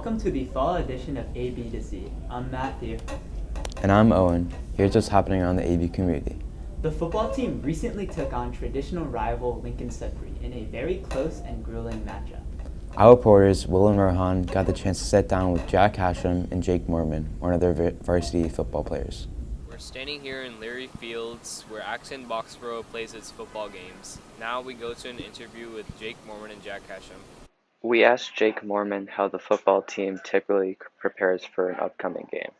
welcome to the fall edition of AB to Z. I'm Matthew. And I'm Owen. Here's what's happening around the AB community. The football team recently took on traditional rival Lincoln Sudbury in a very close and grueling matchup. Our reporters, Will and Rohan, got the chance to sit down with Jack Hashem and Jake Mormon, one of their varsity football players. We're standing here in Leary Fields where Acton Boxborough plays its football games. Now we go to an interview with Jake Mormon and Jack Hashem. We asked Jake Mormon how the football team typically prepares for an upcoming game.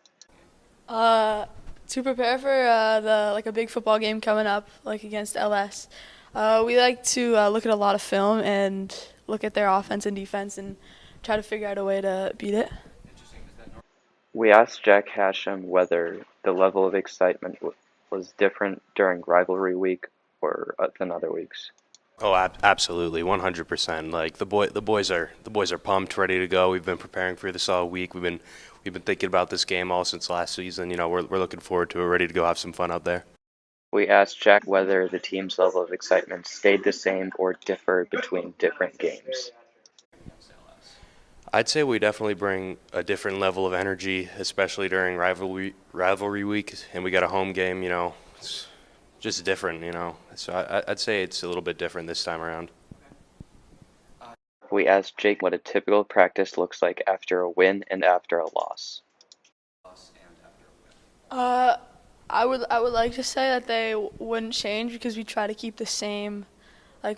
To prepare for a big football game coming up, like against LS, we like to look at a lot of film and look at their offense and defense and try to figure out a way to beat it. We asked Jack Hashem whether the level of excitement was different during rivalry week or than other weeks. Oh, absolutely, 100%. Like the boys are pumped, ready to go. We've been preparing for this all week. We've been thinking about this game all since last season. You know, we're looking forward to it, ready to go have some fun out there. We asked Jack whether the team's level of excitement stayed the same or differed between different games. I'd say we definitely bring a different level of energy, especially during rivalry week, and we got a home game. You know, it's just different. You know, so I'd say it's a little bit different this time around. We asked Jake what a typical practice looks like after a win and after a loss. I would like to say that they wouldn't change because we try to keep the same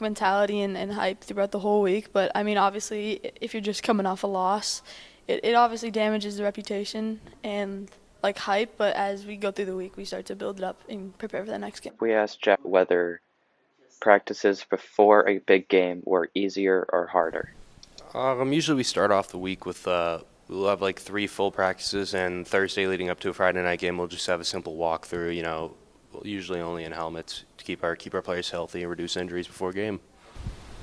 mentality and hype throughout the whole week. But I mean, obviously, if you're just coming off a loss, it obviously damages the reputation and hype. But as we go through the week, we start to build it up and prepare for the next game. We asked Jack whether practices before a big game were easier or harder. Usually we start off the week with we'll have 3 full practices, and Thursday leading up to a Friday night game, we'll just have a simple walkthrough. You know, usually only in helmets to keep our players healthy and reduce injuries before game.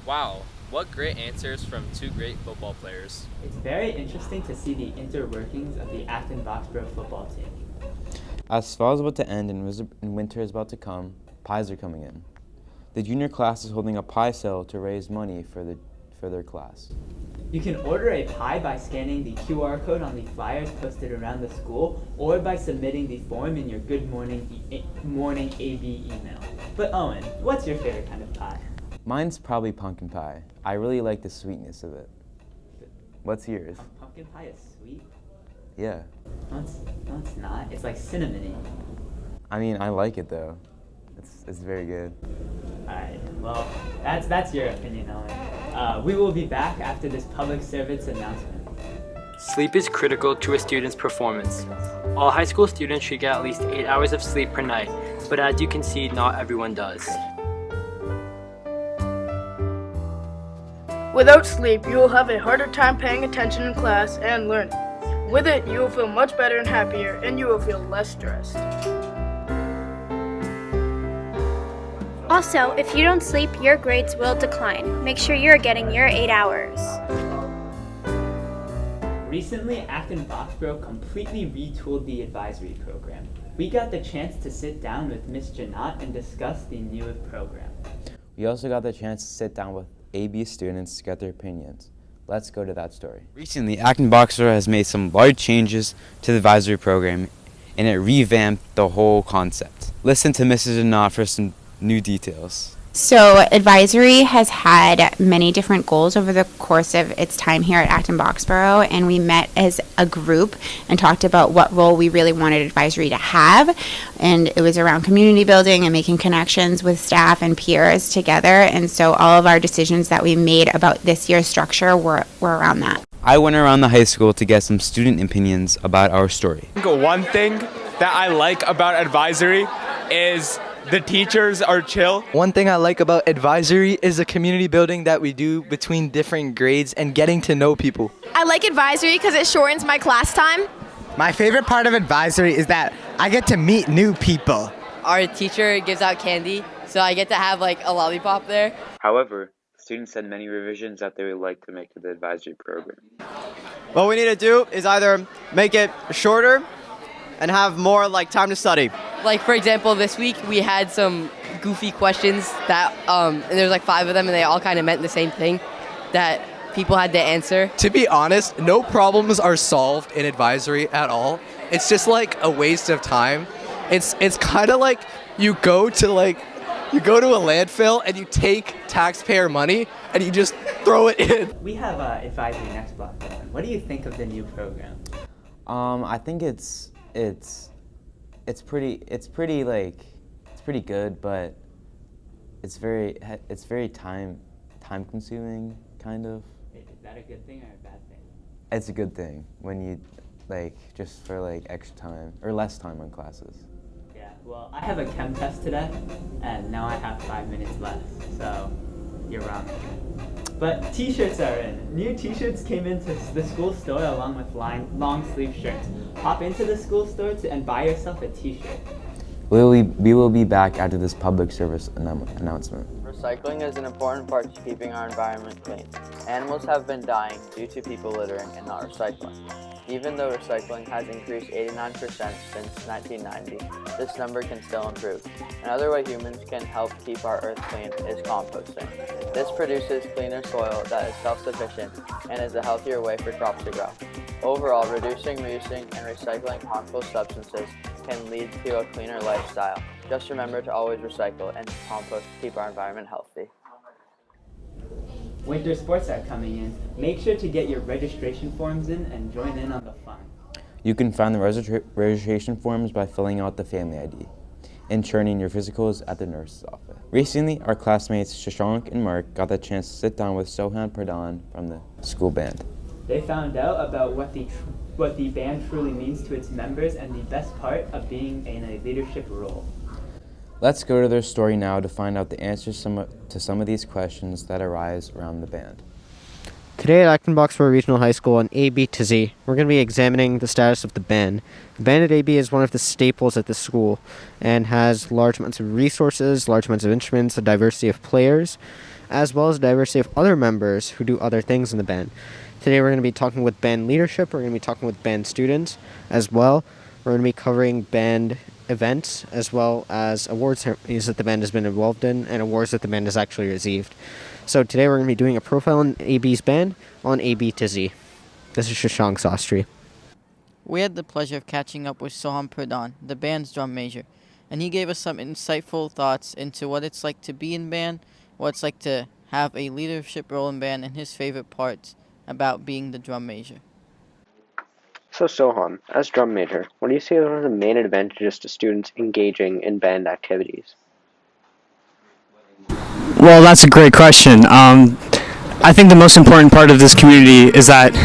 Wow, what great answers from 2 great football players. It's very interesting to see the inner workings of the Acton Boxborough football team. As fall is about to end and winter is about to come, pies are coming in. The junior class is holding a pie sale to raise money for their class. You can order a pie by scanning the QR code on the flyers posted around the school or by submitting the form in your Good Morning AB email. But Owen, what's your favorite kind of pie? Mine's probably pumpkin pie. I really like the sweetness of it. What's yours? Pumpkin pie is sweet? Yeah. No, it's not. It's like cinnamony. I mean, I like it though. It's very good. Alright, well, that's your opinion, Owen. We will be back after this public service announcement. Sleep is critical to a student's performance. All high school students should get at least 8 hours of sleep per night, but as you can see, not everyone does. Without sleep, you will have a harder time paying attention in class and learning. With it, you will feel much better and happier, and you will feel less stressed. Also, if you don't sleep, your grades will decline. Make sure you're getting your 8 hours. Recently, Acton Boxborough completely retooled the advisory program. We got the chance to sit down with Ms. Janot and discuss the new program. We also got the chance to sit down with AB students to get their opinions. Let's go to that story. Recently, Acton Boxborough has made some large changes to the advisory program, and it revamped the whole concept. Listen to Mrs. Janot for some new details. So advisory has had many different goals over the course of its time here at Acton Boxborough, and we met as a group and talked about what role we really wanted advisory to have, and it was around community building and making connections with staff and peers together, and so all of our decisions that we made about this year's structure were around that. I went around the high school to get some student opinions about our story. One thing that I like about advisory is the teachers are chill. One thing I like about advisory is the community building that we do between different grades and getting to know people. I like advisory because it shortens my class time. My favorite part of advisory is that I get to meet new people. Our teacher gives out candy, so I get to have a lollipop there. However, students had many revisions that they would like to make to the advisory program. What we need to do is either make it shorter and have more time to study. For example, this week we had some goofy questions that and there's 5 of them, and they all kind of meant the same thing, that people had to answer. To be honest, no problems are solved in advisory at all. It's just like a waste of time. It's kind of like you go to a landfill and you take taxpayer money and you just throw it in. We have advisory next block. What do you think of the new program? I think it's pretty good, but it's very time consuming, kind of. Is that a good thing or a bad thing? It's a good thing when you just for extra time or less time on classes. Yeah, well, I have a chem test today, and now I have 5 minutes left, so you're wrong. But t-shirts are in. New t-shirts came into the school store along with long sleeve shirts. Hop into the school store and buy yourself a t-shirt. We will be back after this public service announcement. Recycling is an important part to keeping our environment clean. Animals have been dying due to people littering and not recycling. Even though recycling has increased 89% since 1990, this number can still improve. Another way humans can help keep our earth clean is composting. This produces cleaner soil that is self-sufficient and is a healthier way for crops to grow. Overall, reducing, reusing, and recycling harmful substances can lead to a cleaner lifestyle. Just remember to always recycle and compost to keep our environment healthy. Winter sports are coming in. Make sure to get your registration forms in and join in on the fun. You can find the registration forms by filling out the family ID and turning your physicals at the nurse's office. Recently, our classmates Shashank and Mark got the chance to sit down with Sohan Pradhan from the school band. They found out about what the band truly means to its members and the best part of being in a leadership role. Let's go to their story now to find out the answers to some of these questions that arise around the band. Today at Acton Boxborough Regional High School on AB to Z, we're going to be examining the status of the band. The band at AB is one of the staples at the school and has large amounts of resources, large amounts of instruments, a diversity of players, as well as a diversity of other members who do other things in the band. Today we're going to be talking with band leadership, we're going to be talking with band students as well. We're going to be covering band events as well as award ceremonies that the band has been involved in and awards that the band has actually received. So today we're going to be doing a profile on AB's band on AB to Z. This is Shashank Sastry. We had the pleasure of catching up with Sohan Pradhan, the band's drum major, and he gave us some insightful thoughts into what it's like to be in band, what it's like to have a leadership role in band, and his favorite parts about being the drum major. So Sohan, as drum major, what do you see as one of the main advantages to students engaging in band activities? Well, that's a great question. I think the most important part of this community is that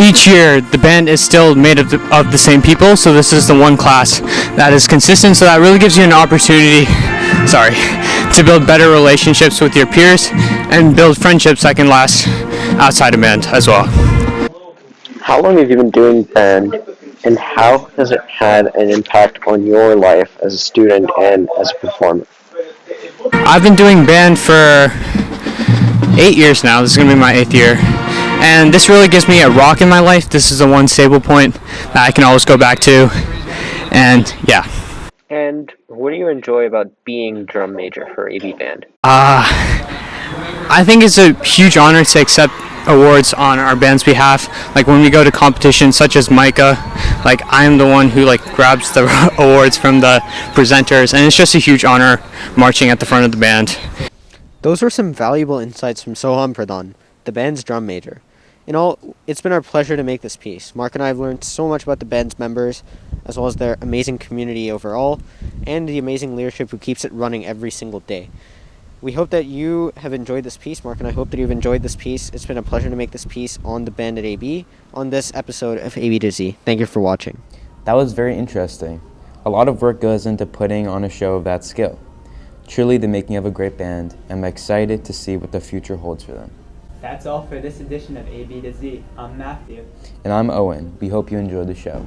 each year the band is still made of the same people, so this is the one class that is consistent, so that really gives you an opportunity to build better relationships with your peers and build friendships that can last outside of band as well. How long have you been doing band, and how has it had an impact on your life as a student and as a performer? I've been doing band for 8 years now. This is going to be my 8th year. And this really gives me a rock in my life. This is the one stable point that I can always go back to. And yeah. And what do you enjoy about being drum major for AB Band? I think it's a huge honor to accept awards on our band's behalf. Like when we go to competitions such as Micah, I am the one who grabs the awards from the presenters, and it's just a huge honor marching at the front of the band. Those were some valuable insights from Sohan Pradhan, the band's drum major. In all, it's been our pleasure to make this piece. Mark and I have learned so much about the band's members, as well as their amazing community overall, and the amazing leadership who keeps it running every single day. We hope that you have enjoyed this piece, Mark, and I hope that you've enjoyed this piece. It's been a pleasure to make this piece on the band at AB, on this episode of AB to Z. Thank you for watching. That was very interesting. A lot of work goes into putting on a show of that skill. Truly the making of a great band. I'm excited to see what the future holds for them. That's all for this edition of AB to Z. I'm Matthew. And I'm Owen. We hope you enjoyed the show.